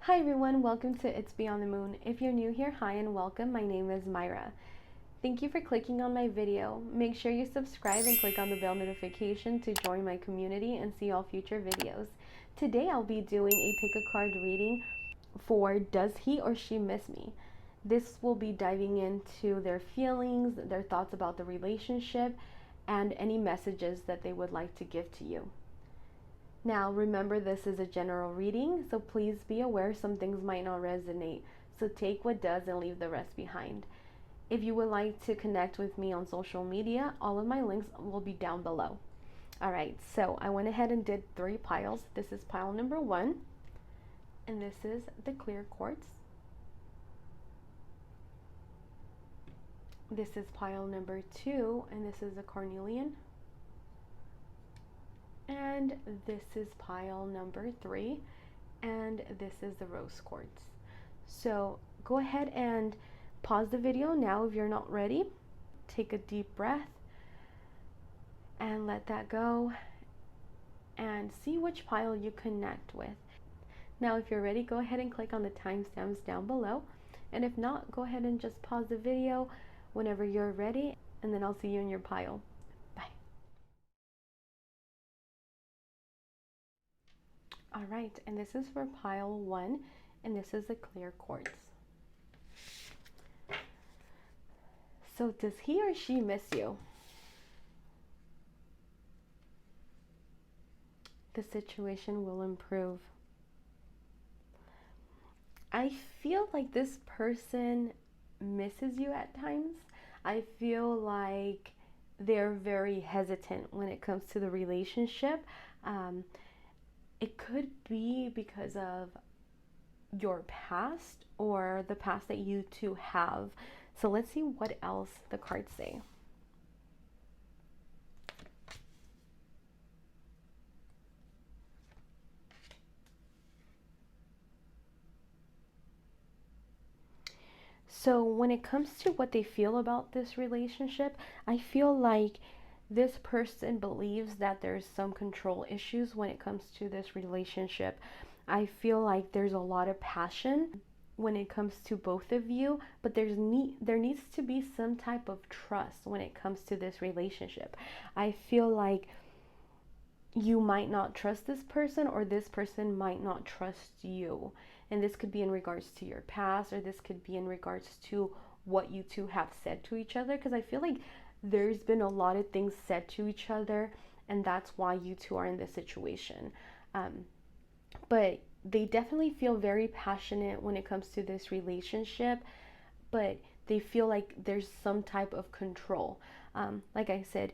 Hi everyone, welcome to It's Beyond the Moon. If you're new here, hi and welcome. My name is Myra. Thank you for clicking on my video. Make sure you subscribe and click on the bell notification to join my community and see all future videos. Today I'll be doing a pick a card reading for Does He or She Miss Me? This will be diving into their feelings, their thoughts about the relationship, and any messages that they would like to give to you. Now, remember, this is a general reading, so please be aware some things might not resonate. So take what does and leave the rest behind. If you would like to connect with me on social media, all of my links will be down below. All right, so I went ahead and did 3 piles. This is pile number 1, and this is the clear quartz. This is pile number 2, and this is the carnelian. And this is pile number 3, and this is the rose quartz. So go ahead and pause the video now if you're not ready. Take a deep breath and let that go and see which pile you connect with. Now if you're ready, go ahead and click on the timestamps down below, and if not, go ahead and just pause the video whenever you're ready, and then I'll see you in your pile. All right, and this is for pile 1, and this is the clear quartz. So does he or she miss you? The situation will improve. I feel like this person misses you at times. I feel like they're very hesitant when it comes to the relationship. It could be because of your past or the past that you two have. So let's see what else the cards say. So when it comes to what they feel about this relationship, I feel like this person believes that there's some control issues when it comes to this relationship. I feel like there's a lot of passion when it comes to both of you, but there needs to be some type of trust when it comes to this relationship. I feel like you might not trust this person, or this person might not trust you. And this could be in regards to your past, or this could be in regards to what you two have said to each other, because I feel like there's been a lot of things said to each other, and that's why you two are in this situation. But they definitely feel very passionate when it comes to this relationship, but they feel like there's some type of control. Like I said,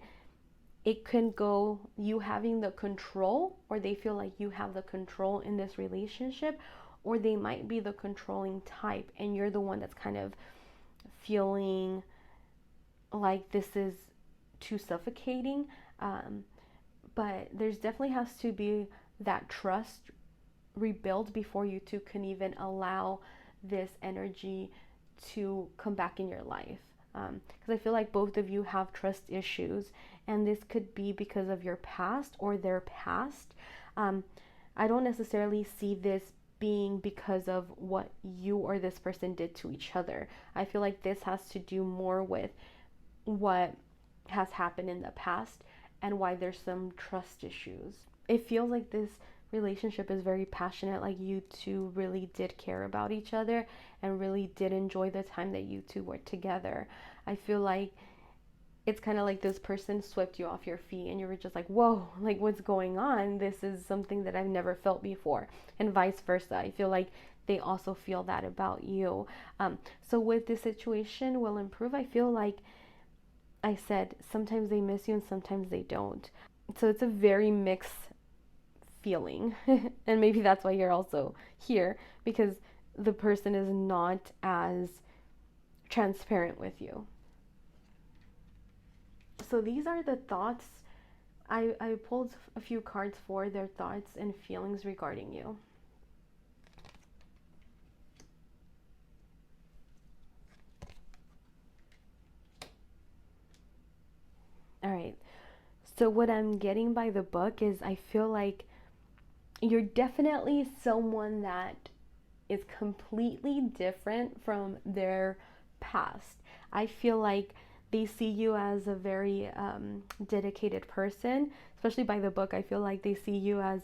it can go you having the control, or they feel like you have the control in this relationship, or they might be the controlling type and you're the one that's kind of feeling like this is too suffocating. But there's definitely has to be that trust rebuilt before you two can even allow this energy to come back in your life. Because I feel like both of you have trust issues, and this could be because of your past or their past. I don't necessarily see this being because of what you or this person did to each other. I feel like this has to do more with what has happened in the past and why there's some trust issues. It feels like this relationship is very passionate, like you two really did care about each other and really did enjoy the time that you two were together. I feel like it's kind of like this person swept you off your feet and you were just like, whoa, like what's going on? This is something that I've never felt before, and vice versa. I feel like they also feel that about you. So with this situation will improve, I feel like I said, sometimes they miss you and sometimes they don't. So it's a very mixed feeling. And maybe that's why you're also here, because the person is not as transparent with you. So these are the thoughts. I pulled a few cards for their thoughts and feelings regarding you. All right. So what I'm getting by the book is I feel like you're definitely someone that is completely different from their past. I feel like they see you as a very dedicated person, especially by the book. I feel like they see you as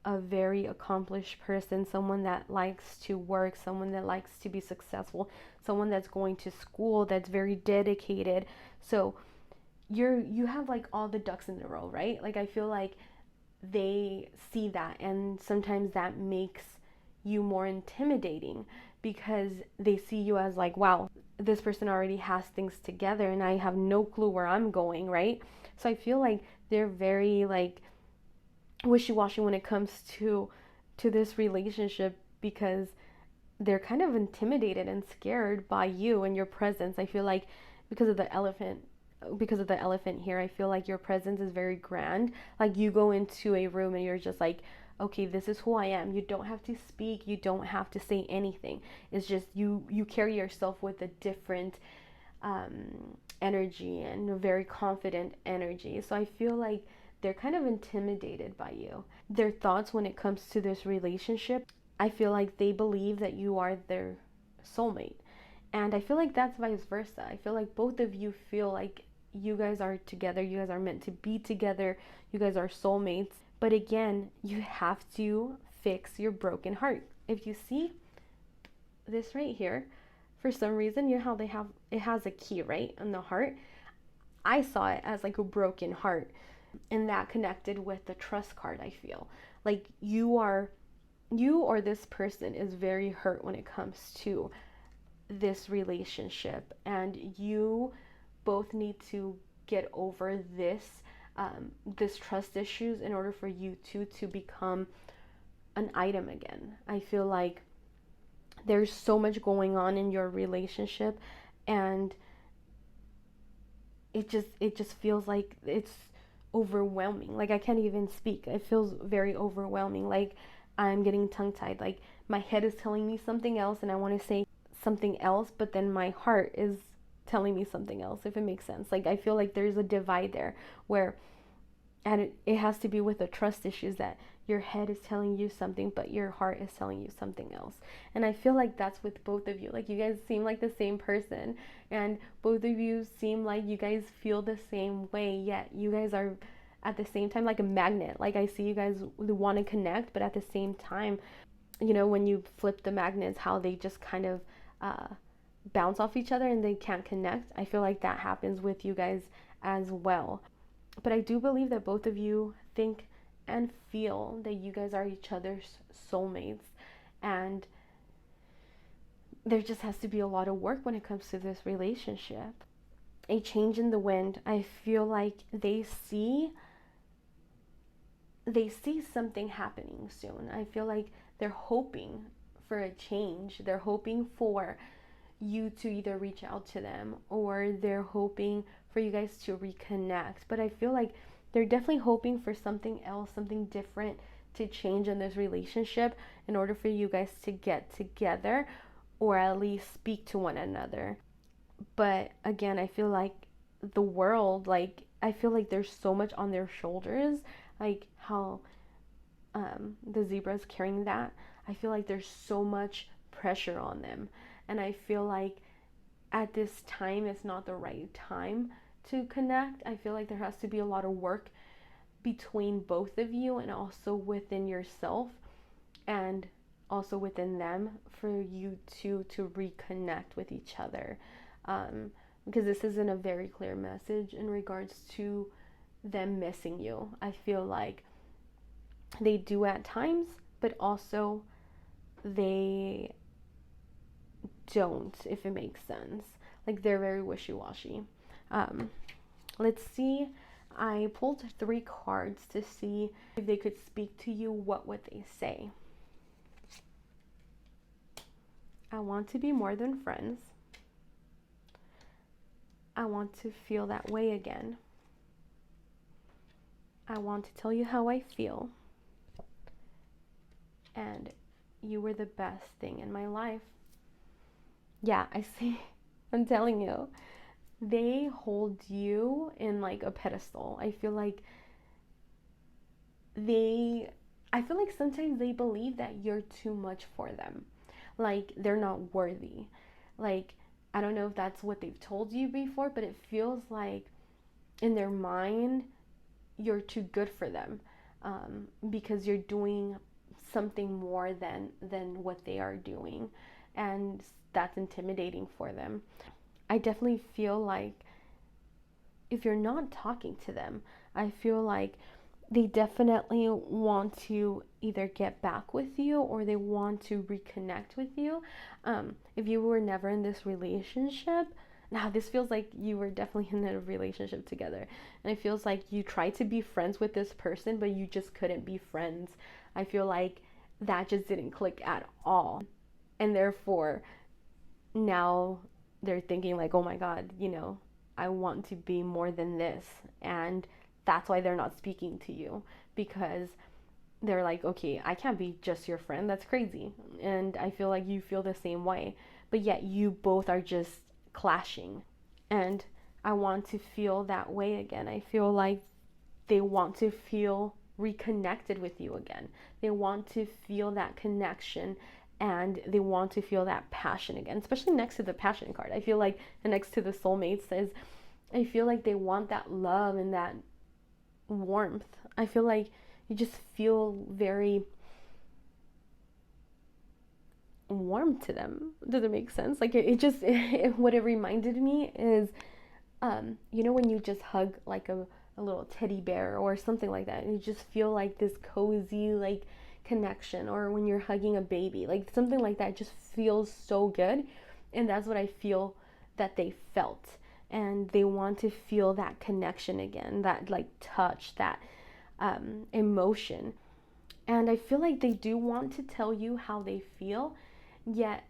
a very accomplished person, someone that likes to work, someone that likes to be successful, someone that's going to school, that's very dedicated. So you have like all the ducks in a row, right? Like I feel like they see that, and sometimes that makes you more intimidating because they see you as like, wow, this person already has things together and I have no clue where I'm going, right? So I feel like they're very like wishy-washy when it comes to this relationship because they're kind of intimidated and scared by you and your presence. I feel like because of the elephant because of the elephant here, I feel like your presence is very grand. Like you go into a room and you're just like, okay, this is who I am. You don't have to speak, you don't have to say anything. It's just you carry yourself with a different energy and a very confident energy. So I feel like they're kind of intimidated by you. Their thoughts when it comes to this relationship, I feel like they believe that you are their soulmate. And I feel like that's vice versa. I feel like both of you feel like you guys are together, you guys are meant to be together, you guys are soulmates. But again, you have to fix your broken heart. If you see this right here, for some reason, you know how they have it has a key, right? On the heart. I saw it as like a broken heart, and that connected with the trust card. I feel like you or this person is very hurt when it comes to this relationship, and you both need to get over this trust issues in order for you two to become an item again. I feel like there's so much going on in your relationship, and it just feels like it's overwhelming. Like I can't even speak. It feels very overwhelming. Like I'm getting tongue tied. Like my head is telling me something else and I want to say something else, but then my heart is telling me something else, if it makes sense. Like I feel like there's a divide there where and it has to be with the trust issues that your head is telling you something but your heart is telling you something else. And I feel like that's with both of you. Like you guys seem like the same person, and both of you seem like you guys feel the same way, yet you guys are at the same time like a magnet. Like I see you guys want to connect, but at the same time, when you flip the magnets, how they just kind of uh, bounce off each other and they can't connect. I feel like that happens with you guys as well. But I do believe that both of you think and feel that you guys are each other's soulmates. And there just has to be a lot of work when it comes to this relationship. A change in the wind. I feel like they see something happening soon. I feel like they're hoping for a change. They're hoping for you to either reach out to them, or they're hoping for you guys to reconnect. But I feel like they're definitely hoping for something else, something different to change in this relationship in order for you guys to get together or at least speak to one another. But again, I feel like the world, like, I feel like there's so much on their shoulders, like how the zebra is carrying that. I feel like there's so much pressure on them. And I feel like at this time, it's not the right time to connect. I feel like there has to be a lot of work between both of you and also within yourself and also within them for you two to reconnect with each other. Because this isn't a very clear message in regards to them missing you. I feel like they do at times, but also they don't, if it makes sense. Like they're very wishy-washy. Um, let's see. I pulled 3 cards to see if they could speak to you. What would they say? I want to be more than friends. I want to feel that way again. I want to tell you how I feel. And you were the best thing in my life. Yeah, I see. I'm telling you. They hold you in like a pedestal. I feel like sometimes they believe that you're too much for them. like they're not worthy. Like, I don't know if that's what they've told you before, but it feels like in their mind, you're too good for them, because you're doing something more than what they are doing, and that's intimidating for them. I definitely feel like if you're not talking to them, I feel like they definitely want to either get back with you or they want to reconnect with you. If you were never in this relationship, now this feels like you were definitely in a relationship together, and it feels like you tried to be friends with this person, but you just couldn't be friends. I feel like that just didn't click at all, and therefore now they're thinking like, oh my god, I want to be more than this, and that's why they're not speaking to you, because they're like, okay, I can't be just your friend, that's crazy. And I feel like you feel the same way, but yet you both are just clashing. And I want to feel that way again. I feel like they want to feel reconnected with you again. They want to feel that connection, and they want to feel that passion again, especially next to the passion card. I feel like, and next to the soulmate says, I feel like they want that love and that warmth. I feel like you just feel very warm to them. Does it make sense? Like it just what it reminded me is, when you just hug like a little teddy bear or something like that, and you just feel like this cozy like connection, or when you're hugging a baby, like something like that just feels so good. And that's what I feel that they felt, and they want to feel that connection again, that like touch, that emotion. And I feel like they do want to tell you how they feel, yet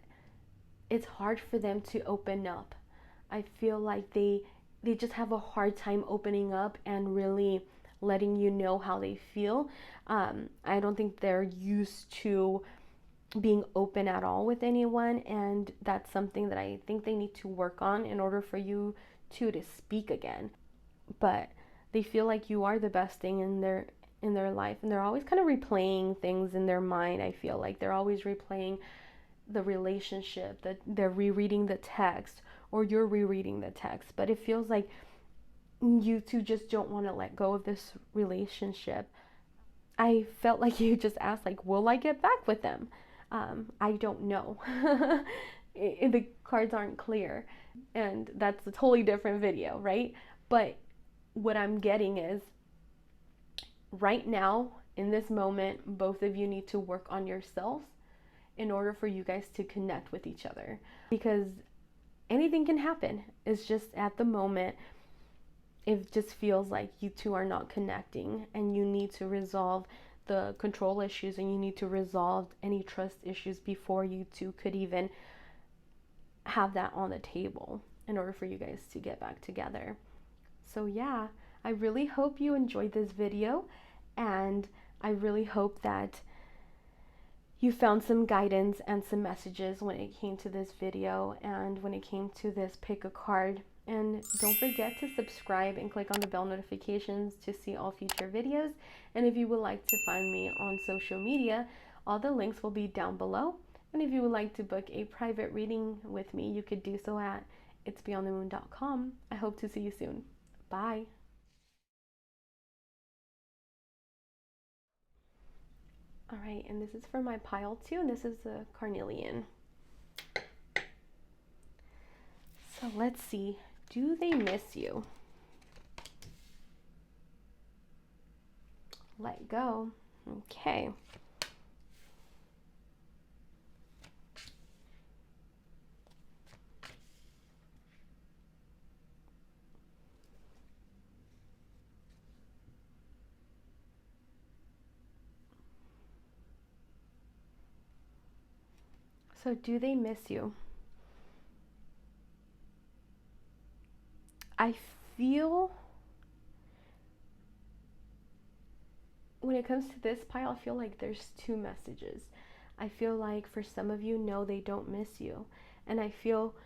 it's hard for them to open up. I feel like they just have a hard time opening up and really letting you know how they feel. I don't think they're used to being open at all with anyone, and that's something that I think they need to work on in order for you to speak again. But they feel like you are the best thing in their life, and they're always kind of replaying things in their mind. I feel like they're always replaying the relationship, that they're rereading the text, or you're rereading the text, but it feels like you two just don't want to let go of this relationship. I felt like you just asked, like, will I get back with them? I don't know. The cards aren't clear, and that's a totally different video, right? But what I'm getting is, right now, in this moment, both of you need to work on yourselves in order for you guys to connect with each other, because anything can happen. It's just at the moment, it just feels like you two are not connecting, and you need to resolve the control issues, and you need to resolve any trust issues before you two could even have that on the table in order for you guys to get back together. So yeah, I really hope you enjoyed this video, and I really hope that you found some guidance and some messages when it came to this video and when it came to this pick a card. And don't forget to subscribe and click on the bell notifications to see all future videos. And if you would like to find me on social media, all the links will be down below. And if you would like to book a private reading with me, you could do so at itsbeyondthemoon.com. I hope to see you soon. Bye. All right, and this is for my pile too, and this is a carnelian. So let's see, do they miss you? Let go. Okay. So do they miss you? I feel, when it comes to this pile, I feel like there's two messages. I feel like for some of you, no, they don't miss you. And I feel,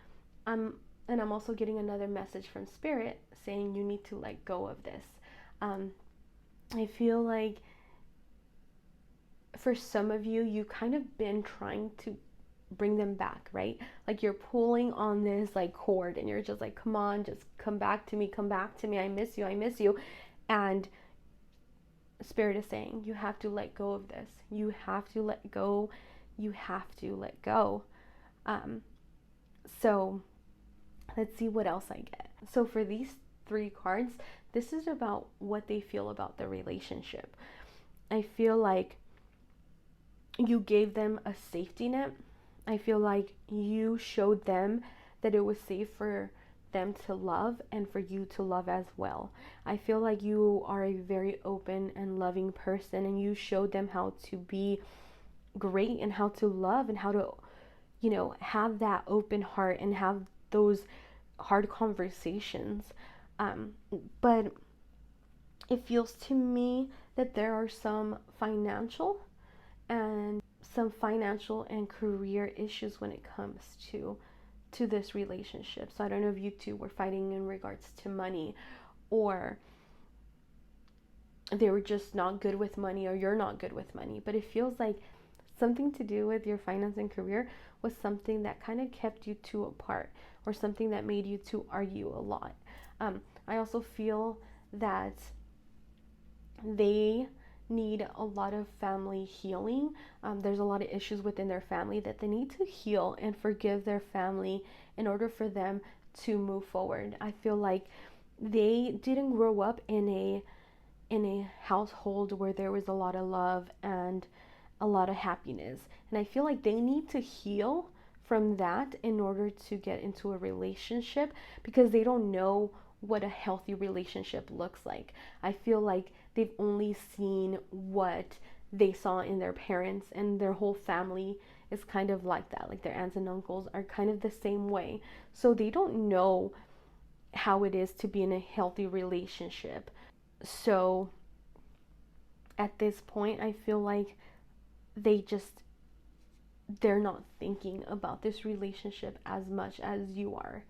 I'm also getting another message from Spirit saying you need to let go of this. I feel like for some of you, you kind of been trying to bring them back, right? Like you're pulling on this like cord and you're just like, come on, just come back to me, come back to me. I miss you, I miss you. And Spirit is saying, you have to let go of this. You have to let go. You have to let go. Um, so let's see what else I get. So for these three cards, this is about what they feel about the relationship. I feel like you gave them a safety net. I feel like you showed them that it was safe for them to love and for you to love as well. I feel like you are a very open and loving person, and you showed them how to be great and how to love and how to, have that open heart and have those hard conversations. Um, but it feels to me that there are some financial and career issues when it comes to this relationship. So I don't know if you two were fighting in regards to money, or they were just not good with money, or you're not good with money. But it feels like something to do with your finance and career was something that kind of kept you two apart, or something that made you two argue a lot. I also feel that they need a lot of family healing. There's a lot of issues within their family that they need to heal and forgive their family in order for them to move forward. I feel like they didn't grow up in a household where there was a lot of love and a lot of happiness. And I feel like they need to heal from that in order to get into a relationship, because they don't know what a healthy relationship looks like. I feel like they've only seen what they saw in their parents, and their whole family is kind of like that. Like their aunts and uncles are kind of the same way. So they don't know how it is to be in a healthy relationship. So at this point, I feel like they're not thinking about this relationship as much as you are.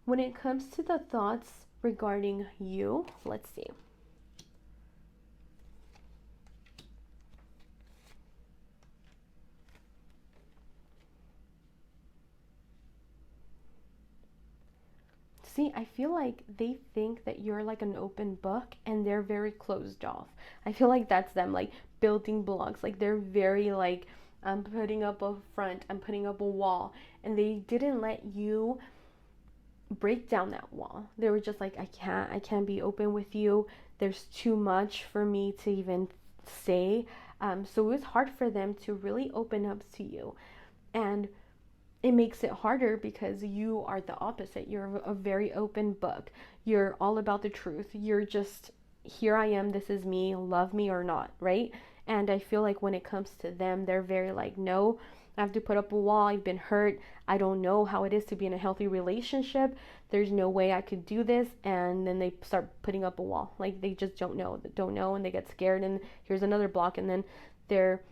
When it comes to the thoughts regarding you, let's see. See, I feel like they think that you're like an open book and they're very closed off. I feel like that's them, like building blocks. Like they're very like, I'm putting up a front, I'm putting up a wall. And they didn't let you break down that wall. They were just like, I can't be open with you. There's too much for me to even say. So it was hard for them to really open up to you. And it makes it harder because you are the opposite. You're a very open book. You're all about the truth. You're just, here I am, this is me, love me or not, right? And I feel like when it comes to them, they're very like, no, I have to put up a wall. I've been hurt. I don't know how it is to be in a healthy relationship. There's no way I could do this. And then they start putting up a wall. Like they just don't know, and they get scared. And here's another block. And then they're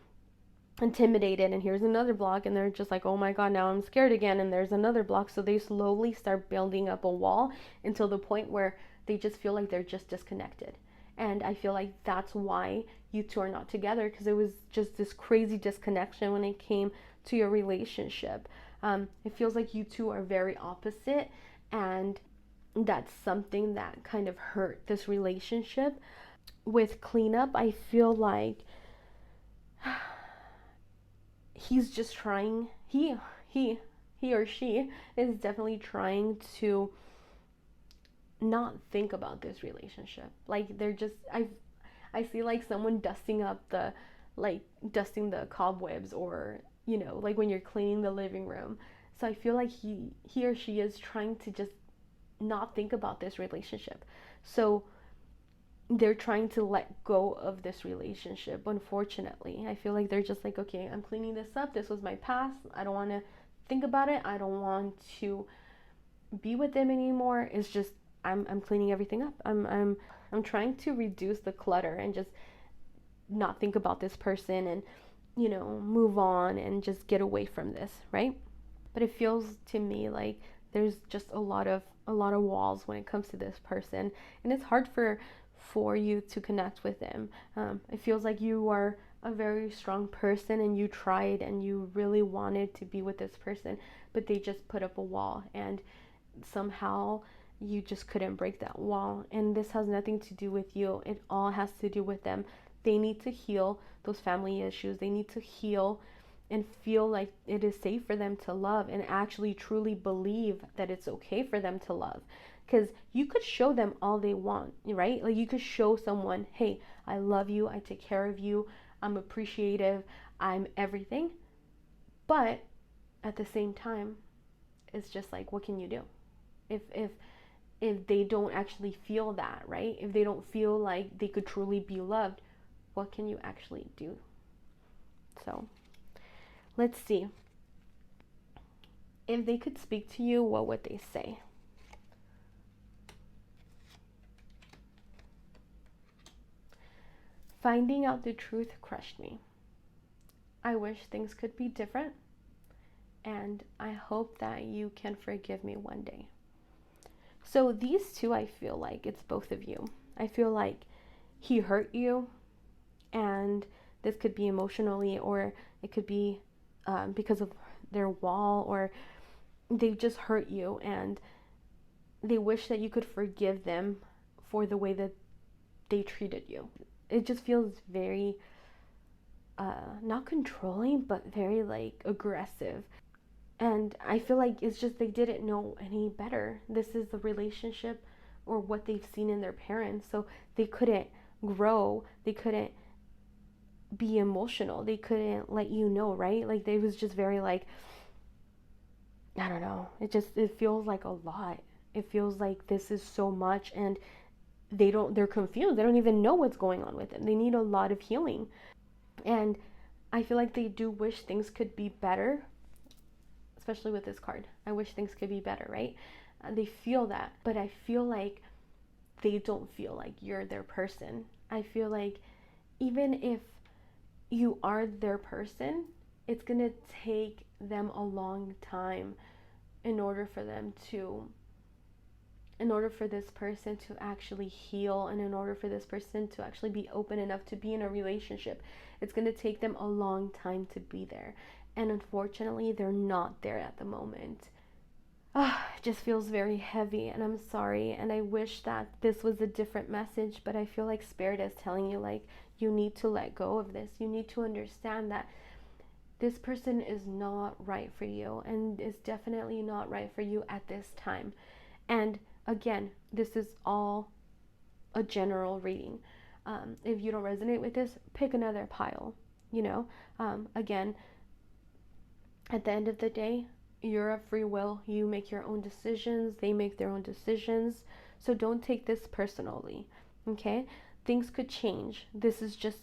intimidated, and here's another block, and they're just like, oh my god, now I'm scared again, and there's another block. So they slowly start building up a wall until the point where they just feel like they're just disconnected. And I feel like that's why you two are not together, because it was just this crazy disconnection when it came to your relationship. It feels like you two are very opposite, and that's something that kind of hurt this relationship. With cleanup, I feel like he's just trying, he or she is definitely trying to not think about this relationship. Like they're just, I see like someone dusting up the, like dusting the cobwebs, or like when you're cleaning the living room. So I feel like he or she is trying to just not think about this relationship. So they're trying to let go of this relationship. Unfortunately, I feel like they're just like, okay, I'm cleaning this up. This was my past. I don't want to think about it. I don't want to be with them anymore. It's just I'm cleaning everything up. I'm trying to reduce the clutter and just not think about this person, and move on and just get away from this, right? But it feels to me like there's just a lot of walls when it comes to this person, and it's hard for you to connect with them. It feels like you are a very strong person and you tried and you really wanted to be with this person, but they just put up a wall and somehow you just couldn't break that wall. And this has nothing to do with you, it all has to do with them. They need to heal those family issues. They need to heal and feel like it is safe for them to love and actually truly believe that it's okay for them to love. Because you could show them all they want, right? Like you could show someone, hey, I love you, I take care of you, I'm appreciative, I'm everything. But at the same time, it's just like, what can you do? If they don't actually feel that, right? If they don't feel like they could truly be loved, what can you actually do? So let's see. If they could speak to you, what would they say? Finding out the truth crushed me. I wish things could be different, and I hope that you can forgive me one day. So these two, I feel like it's both of you. I feel like he hurt you, and this could be emotionally, or it could be because of their wall, or they just hurt you and they wish that you could forgive them for the way that they treated you. It just feels very not controlling, but very like aggressive. And I feel like it's just they didn't know any better. This is the relationship or what they've seen in their parents. So they couldn't grow. They couldn't be emotional. They couldn't let you know, right? Like they was just very like, I don't know. It feels like a lot. It feels like this is so much and they're confused. They don't even know what's going on with them. They need a lot of healing. And I feel like they do wish things could be better, especially with this card. I wish things could be better, right? They feel that, but I feel like they don't feel like you're their person. I feel like even if you are their person, it's going to take them a long time in order for this person to actually heal, and in order for this person to actually be open enough to be in a relationship. It's going to take them a long time to be there, and unfortunately they're not there at the moment. It just feels very heavy, and I'm sorry, and I wish that this was a different message, but I feel like Spirit is telling you, like, you need to let go of this. You need to understand that this person is not right for you, and is definitely not right for you at this time. And again, this is all a general reading. If you don't resonate with this, pick another pile. Again, at the end of the day, you're a free will. You make your own decisions. They make their own decisions. So don't take this personally, okay? Things could change. This is just,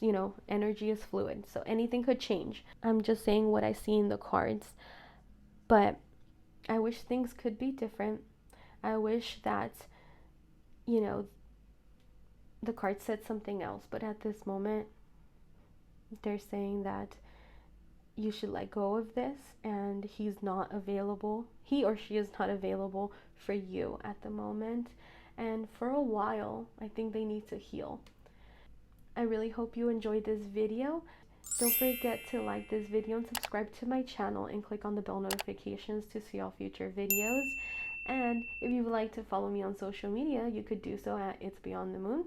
energy is fluid. So anything could change. I'm just saying what I see in the cards. But I wish things could be different. I wish that, the card said something else. But at this moment, they're saying that you should let go of this, and he or she is not available for you at the moment, and for a while. I think they need to heal. I really hope you enjoyed this video. Don't forget to like this video and subscribe to my channel, and click on the bell notifications to see all future videos. And if you would like to follow me on social media, you could do so at It's Beyond the Moon.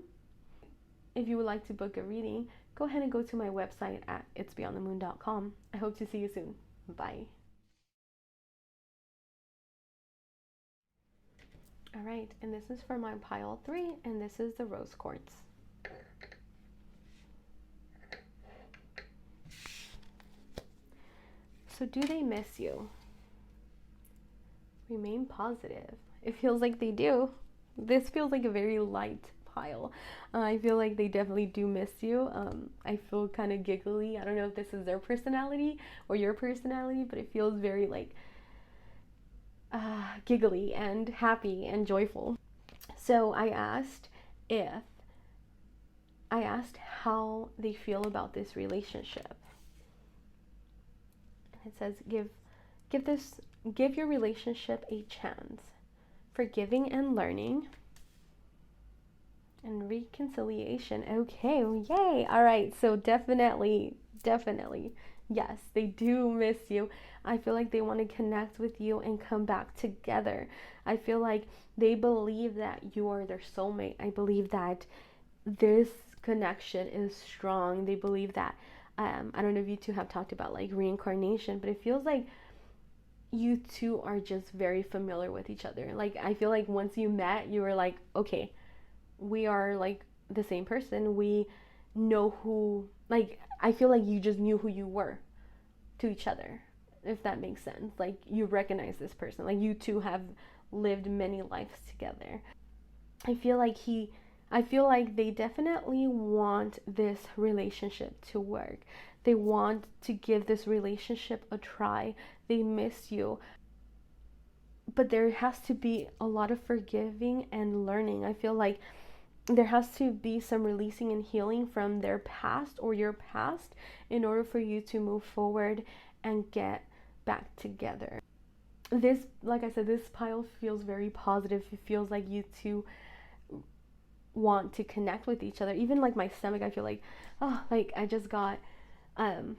If you would like to book a reading, go ahead and go to my website at itsbeyondthemoon.com. I hope to see you soon. Bye. All right, and this is for my pile 3, and this is the rose quartz. So do they miss you? Remain positive. It feels like they do. This feels like a very light pile. I feel like they definitely do miss you. I feel kind of giggly. I don't know if this is their personality or your personality, but it feels very like giggly and happy and joyful. So I asked how they feel about this relationship. It says give your relationship a chance, forgiving and learning, and reconciliation. Okay, yay. All right, so definitely, yes, they do miss you. I feel like they want to connect with you and come back together. I feel like they believe that you are their soulmate. I believe that this connection is strong. They believe that, I don't know if you two have talked about like reincarnation, but it feels like you two are just very familiar with each other. Like, I feel like once you met, you were like, okay, we are like the same person. We know who, like, I feel like you just knew who you were to each other, if that makes sense. Like, you recognize this person. Like, you two have lived many lives together. I feel like I feel like they definitely want this relationship to work. They want to give this relationship a try. They miss you. But there has to be a lot of forgiving and learning. I feel like there has to be some releasing and healing from their past or your past in order for you to move forward and get back together. This, like I said, this pile feels very positive. It feels like you two want to connect with each other. Even like my stomach, I feel like, oh, like I just got, um,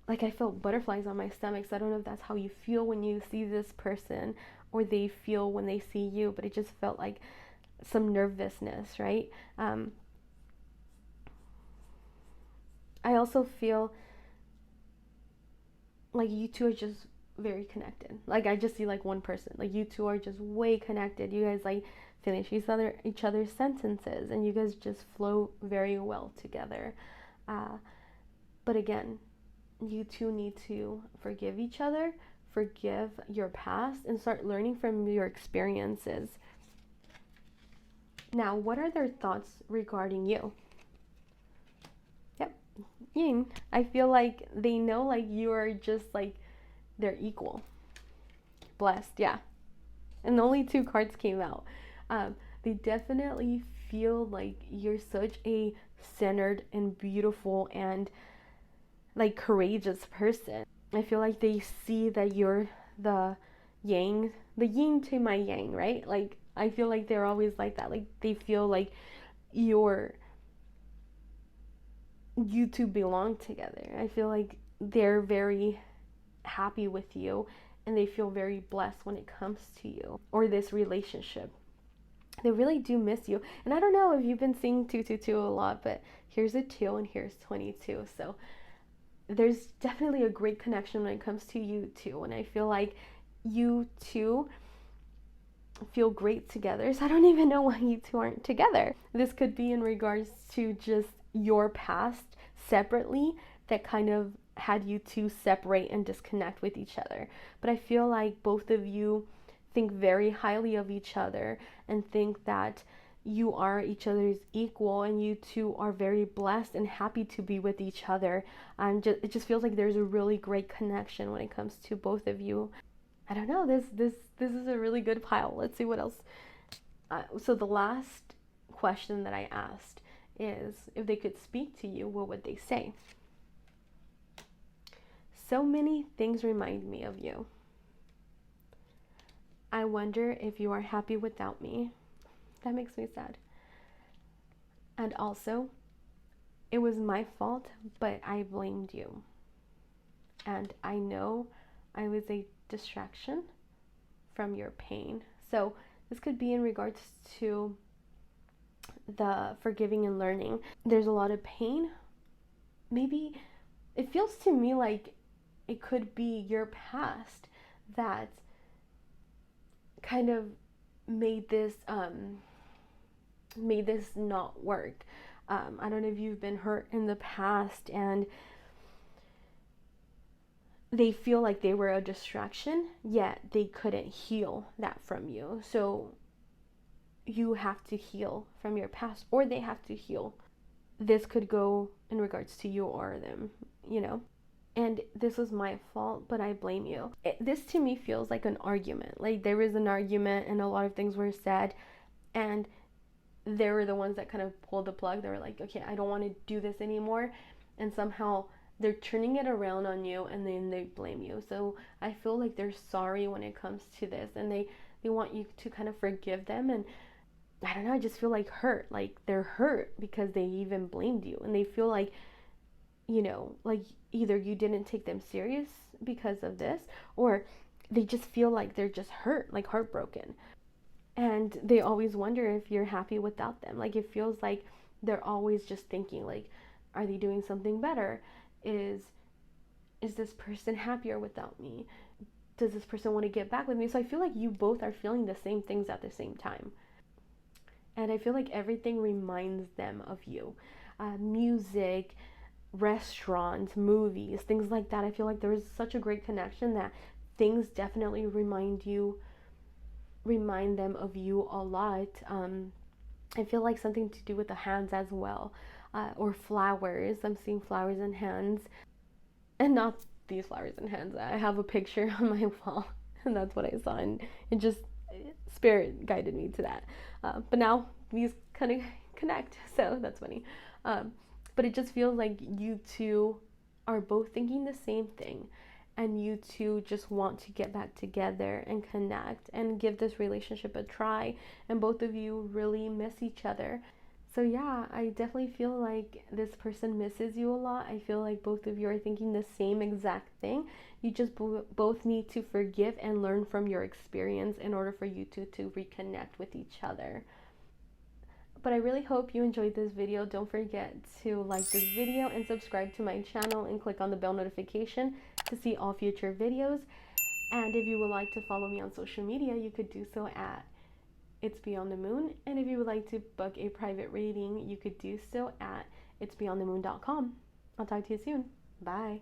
like I felt butterflies on my stomach. So I don't know if that's how you feel when you see this person or they feel when they see you, but it just felt like some nervousness, right? I also feel like you two are just very connected. Like I just see like one person. Like you two are just way connected. You guys like finish each other's sentences, and you guys just flow very well together. But again, you two need to forgive each other, forgive your past, and start learning from your experiences. Now, what are their thoughts regarding you? Yep, Yin. I feel like they know like you are just like they're equal. Blessed, yeah. And only two cards came out. They definitely feel like you're such a centered and beautiful and like courageous person. I feel like they see that you're the yang, the yin to my yang, right? Like I feel like they're always like that. Like they feel like you're you two belong together. I feel like they're very happy with you and they feel very blessed when it comes to you or this relationship. They really do miss you. And I don't know if you've been seeing 222 a lot, but here's a 2 and here's 22. So there's definitely a great connection when it comes to you two. And I feel like you two feel great together. So I don't even know why you two aren't together. This could be in regards to just your past separately that kind of had you two separate and disconnect with each other. But I feel like both of you think very highly of each other and think that you are each other's equal and you two are very blessed and happy to be with each other. And it just feels like there's a really great connection when it comes to both of you. I don't know. This is a really good pile. Let's see what else. So the last question that I asked is if they could speak to you, what would they say? So many things remind me of you. I wonder if you are happy without me. That makes me sad. And also, it was my fault, but I blamed you. And I know I was a distraction from your pain. So this could be in regards to the forgiving and learning. There's a lot of pain. Maybe it feels to me like it could be your past that kind of made this not work. I don't know if you've been hurt in the past and they feel like they were a distraction, yet they couldn't heal that from you. So you have to heal from your past, or they have to heal. This could go in regards to you or them, you know? And this was my fault, but I blame you. This to me feels like an argument. Like there was an argument and a lot of things were said, and they were the ones that kind of pulled the plug. They were like, okay, I don't want to do this anymore. And somehow they're turning it around on you and then they blame you. So I feel like they're sorry when it comes to this and they want you to kind of forgive them and I don't know, I just feel like hurt. Like they're hurt because they even blamed you. And they feel like, like either you didn't take them serious because of this, or they just feel like they're just hurt, like heartbroken. And they always wonder if you're happy without them. Like it feels like they're always just thinking like, are they doing something better? Is is this person happier without me? Does this person want to get back with me? So I feel like you both are feeling the same things at the same time. And I feel like everything reminds them of you. Music, restaurants, movies, things like that. I feel like there is such a great connection that things definitely remind them of you a lot. I feel like something to do with the hands as well, or flowers. I'm seeing flowers and hands, and not these flowers and hands. I have a picture on my wall, and that's what I saw, and it just spirit guided me to that. But now these kind of connect, so that's funny. Um, but it just feels like you two are both thinking the same thing, and you two just want to get back together and connect and give this relationship a try. And both of you really miss each other. So yeah, I definitely feel like this person misses you a lot. I feel like both of you are thinking the same exact thing. You just both need to forgive and learn from your experience in order for you to reconnect with each other. But I really hope you enjoyed this video. Don't forget to like this video and subscribe to my channel and click on the bell notification to see all future videos. And if you would like to follow me on social media, you could do so at It's Beyond the Moon. And if you would like to book a private reading, you could do so at itsbeyondthemoon.com. I'll talk to you soon. Bye.